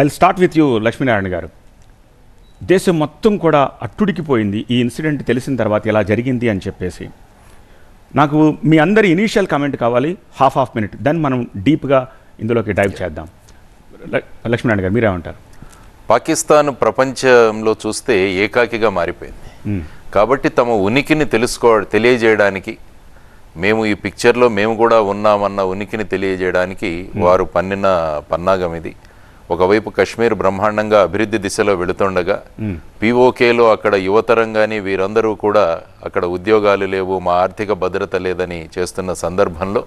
I start with you Lakshminarayana గారు. దేశం మొత్తం కూడా అట్టుడికిపోయింది ఈ ఇన్సిడెంట్ తెలిసిన తర్వాత ఇలా జరిగింది అని చెప్పేసి. నాకు మీ అందరి ఇనీషియల్ కామెంట్ కావాలి, హాఫ్ మినిట్, దెన్ మనం డీప్గా ఇందులోకి డైవ్ చేద్దాం. లక్ష్మీనారాయణ గారు మీరేమంటారు? పాకిస్తాన్ ప్రపంచంలో చూస్తే ఏకాకిగా మారిపోయింది. కాబట్టి తమ ఉనికిని తెలియజేయడానికి, మేము ఈ పిక్చర్లో మేము కూడా ఉన్నామన్న ఉనికిని తెలియజేయడానికి వారు పన్నిన పన్నాగం ఇది. ఒకవైపు కశ్మీర్ బ్రహ్మాండంగా అభివృద్ధి దిశలో వెళుతుండగా పీఓకేలో అక్కడ యువతరం కానీ వీరందరూ కూడా అక్కడ ఉద్యోగాలు లేవు, మా ఆర్థిక భద్రత లేదని చేస్తున్న సందర్భంలో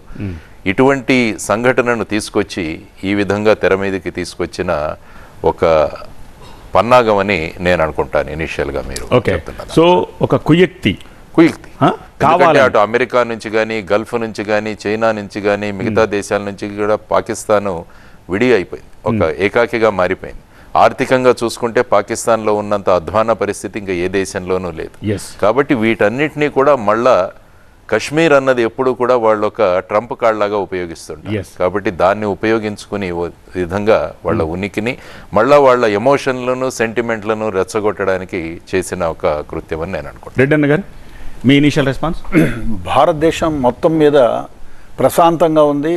ఇటువంటి సంఘటనను తీసుకొచ్చి ఈ విధంగా తెర మీదకి తీసుకొచ్చిన ఒక పన్నాగం అని నేను అనుకుంటాను ఇనిషియల్గా. మీరు చెప్తున్నారు సో ఒక కుయుక్తి కావాలి. అటు అమెరికా నుంచి కానీ, గల్ఫ్ నుంచి కానీ, చైనా నుంచి కానీ, మిగతా దేశాల నుంచి కూడా పాకిస్తాన్ విడి అయిపోయింది, ఒక ఏకాకిగా మారిపోయింది. ఆర్థికంగా చూసుకుంటే పాకిస్తాన్లో ఉన్నంత అధ్వాన పరిస్థితి ఇంకా ఏ దేశంలోనూ లేదు. కాబట్టి వీటన్నిటినీ కూడా మళ్ళా కశ్మీర్ అన్నది ఎప్పుడు కూడా వాళ్ళు ఒక ట్రంప్ కార్డ్ లాగా ఉపయోగిస్తుంటారు. కాబట్టి దాన్ని ఉపయోగించుకుని విధంగా వాళ్ళ ఉనికిని మళ్ళా వాళ్ళ ఎమోషన్లను, సెంటిమెంట్లను రెచ్చగొట్టడానికి చేసిన ఒక కృత్యం అని నేను అనుకుంటున్నాను. రెడ్డి అన్న గారు మీ ఇనీషియల్ రెస్పాన్స్? భారతదేశం మొత్తం మీద ప్రశాంతంగా ఉంది,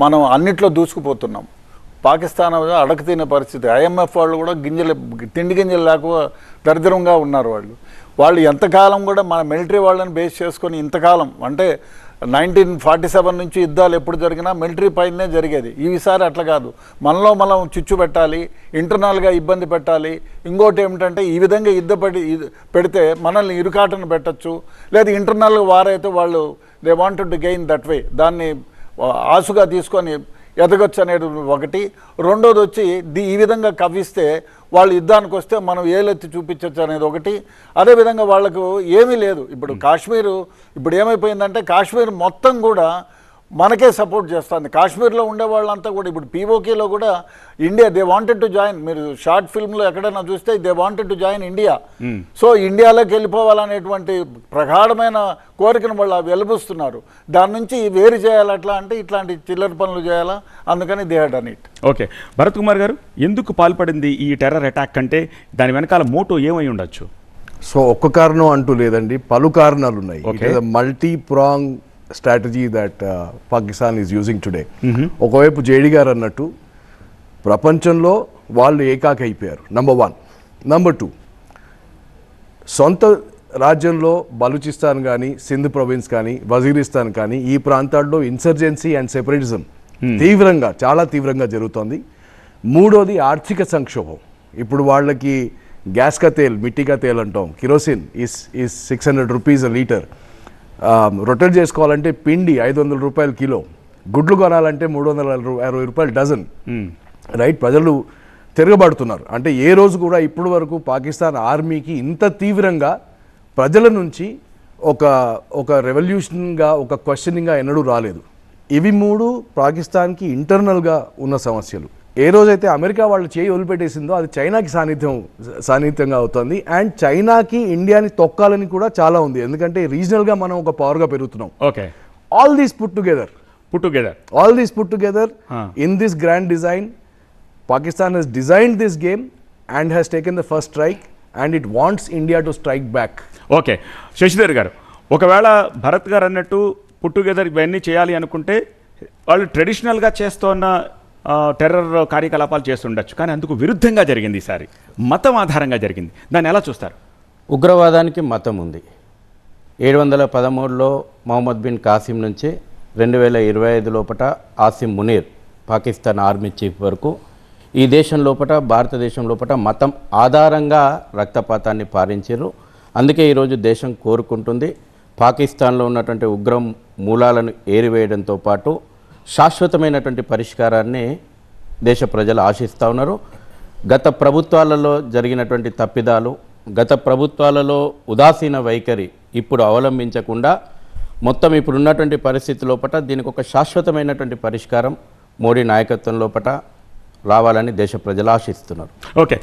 మనం అన్నిట్లో దూసుకుపోతున్నాం. పాకిస్తాన్ అడగతిన పరిస్థితి. IMF వాళ్ళు కూడా తిండి గింజలు లేక దరిద్రంగా ఉన్నారు. వాళ్ళు ఎంతకాలం కూడా మన మిలిటరీ వాళ్ళని బేస్ చేసుకొని ఇంతకాలం, అంటే 1947 నుంచి యుద్ధాలు ఎప్పుడు జరిగినా మిలిటరీ పైనే జరిగేది. ఈసారి అట్లా కాదు, మనలో మనం చిచ్చు పెట్టాలి, ఇంటర్నల్గా ఇబ్బంది పెట్టాలి. ఇంకోటి ఏమిటంటే ఈ విధంగా పెడితే మనల్ని ఇరుకాటను పెట్టచ్చు, లేదా ఇంటర్నల్గా వారైతే వాళ్ళు they wanted to gain that way, దాన్ని ఆశగా తీసుకొని ఎదగొచ్చు అనేది ఒకటి. రెండోది వచ్చి ఈ విధంగా కవ్విస్తే వాళ్ళు యుద్ధానికి వస్తే మనం ఏలెత్తి చూపించవచ్చు అనేది ఒకటి. అదేవిధంగా వాళ్ళకు ఏమీ లేదు. ఇప్పుడు కాశ్మీరు ఇప్పుడు ఏమైపోయిందంటే కాశ్మీర్ మొత్తం కూడా మనకే సపోర్ట్ చేస్తుంది. కాశ్మీర్లో ఉండే వాళ్ళంతా కూడా ఇప్పుడు పీఓకేలో కూడా India they wanted to join. మీరు షార్ట్ ఫిల్మ్లో ఎక్కడైనా చూస్తే they wanted to join India. So ఇండియాలోకి వెళ్ళిపోవాలనేటువంటి ప్రగాఢమైన కోరికను వాళ్ళు వెలుబుస్తున్నారు. దాని నుంచి వేరు చేయాలి అట్లా అంటే ఇట్లాంటి చిల్లర పనులు చేయాలా, అందుకని they had done it. Okay, Bharat Kumar గారు, ఎందుకు పాల్పడింది ఈ టెర్రర్ అటాక్ అంటే దాని వెనకాల మోటో ఏమై ఉండొచ్చు? సో ఒక్క కారణం అంటూ లేదండి, పలు కారణాలు ఉన్నాయి. Multi prong strategy that Pakistan is using today. ఒకవైపు జేడీ గారు అన్నట్టు ప్రపంచంలో వాళ్ళు ఏకాకి అయిపోయారు, నంబర్ 1. నంబర్ 2, సొంత రాజ్యంలో బలూచిస్తాన్ కానీ, సింధ్ ప్రొవిన్స్ కానీ, వజీరిస్తాన్ కానీ ఈ ప్రాంతాల్లో ఇన్సర్జెన్సీ అండ్ సెపరేటిజం తీవ్రంగా, చాలా తీవ్రంగా జరుగుతోంది. మూడోది ఆర్థిక సంక్షోభం. ఇప్పుడు వాళ్ళకి గ్యాస్ కా తేల్, మిట్టి కా తేల్ అంటాం, kerosene is 600 rupees a litre. రొట్టెలు చేసుకోవాలంటే పిండి 500 రూపాయలు కిలో, గుడ్లు కొనాలంటే 360 రూపాయలు డజన్. రైట్, ప్రజలు తిరగబడుతున్నారు. అంటే ఏ రోజు కూడా ఇప్పటి వరకు పాకిస్తాన్ ఆర్మీకి ఇంత తీవ్రంగా ప్రజల నుంచి ఒక రెవల్యూషన్గా, ఒక క్వశ్చనింగ్గా ఎన్నడూ రాలేదు. ఇవి 3 పాకిస్తాన్కి ఇంటర్నల్గా ఉన్న సమస్యలు. ఏ రోజైతే అమెరికా వాళ్ళు చేయి వదిలిపెట్టేసిందో అది చైనాకి సాన్నిహిత్యంగా అవుతుంది. అండ్ చైనాకి ఇండియాని తొక్కాలని కూడా చాలా ఉంది, ఎందుకంటే రీజనల్గా మనం ఒక పవర్గా పెరుగుతున్నాం. Okay, all these put together in this grand design, Pakistan has designed this game and has taken the first strike and it wants India to strike back. Okay, Shashidhar గారు, ఒకవేళ భరత్ గారు అన్నట్టు పుట్ టుగెదర్ ఇవన్నీ చేయాలి అనుకుంటే వాళ్ళు ట్రెడిషనల్గా చేస్తున్న టెర్రర్ కార్యకలాపాలు చేస్తుండొచ్చు, కానీ అందుకు విరుద్ధంగా జరిగింది ఈసారి, మతం ఆధారంగా జరిగింది. దాన్ని ఎలా చూస్తారు? ఉగ్రవాదానికి మతం ఉంది. 713లో మొహమ్మద్ బిన్ కాసిం నుంచి 2025 లోపల ఆసిమ్ మునీర్ పాకిస్తాన్ ఆర్మీ చీఫ్ వరకు ఈ దేశం లోపల, భారతదేశం లోపల మతం ఆధారంగా రక్తపాతాన్ని పారించారు. అందుకే ఈరోజు దేశం కోరుకుంటుంది పాకిస్తాన్లో ఉన్నటువంటి ఉగ్రం మూలాలను ఏరివేయడంతో పాటు శాశ్వతమైనటువంటి పరిష్కారాన్ని దేశ ప్రజలు ఆశిస్తూ ఉన్నారు. గత ప్రభుత్వాలలో జరిగినటువంటి తప్పిదాలు, గత ప్రభుత్వాలలో ఉదాసీన వైఖరి ఇప్పుడు అవలంబించకుండా మొత్తం ఇప్పుడు ఉన్నటువంటి పరిస్థితి లోపల దీనికి ఒక శాశ్వతమైనటువంటి పరిష్కారం మోడీ నాయకత్వం లోపల రావాలని దేశ ప్రజలు ఆశిస్తున్నారు. ఓకే.